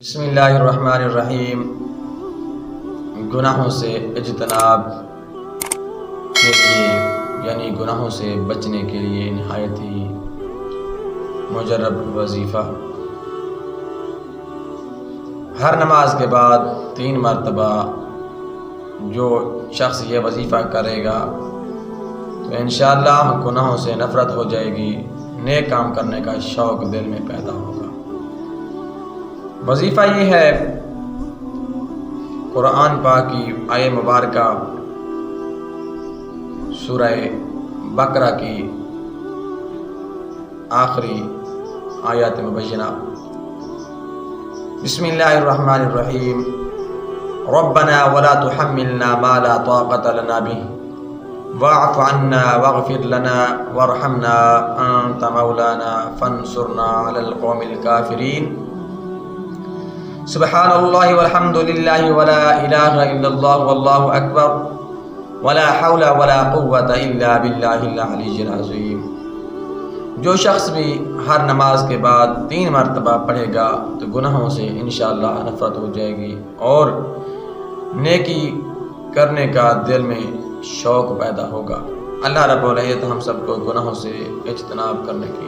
بسم اللہ الرحمن الرحیم۔ گناہوں سے اجتناب کے لیے یعنی گناہوں سے بچنے کے لیے نہایت ہی مجرب وظیفہ، ہر نماز کے بعد 3 مرتبہ جو شخص یہ وظیفہ کرے گا تو انشاءاللہ گناہوں سے نفرت ہو جائے گی، نیک کام کرنے کا شوق دل میں پیدا ہوگا۔ وظیفہ یہ ہے قرآن پاک کی آیہ مبارکہ سورہ بقرہ کی آخری آیات مبینہ۔ بسم اللہ الرحمن الرحیم۔ ربنا ولا تحملنا ما لا طاقة لنا به واعف عنا واغفر لنا وارحمنا انت مولانا فانصرنا على القوم الكافرین۔ سبحان اللہ والحمد للہ ولا الہ الا اللہ واللہ اکبر ولا حول ولا قوة الا باللہ العلی العظیم۔ جو شخص بھی ہر نماز کے بعد 3 مرتبہ پڑھے گا تو گناہوں سے انشاءاللہ نفرت ہو جائے گی اور نیکی کرنے کا دل میں شوق پیدا ہوگا۔ اللہ رب العزت ہم سب کو گناہوں سے اجتناب کرنے کی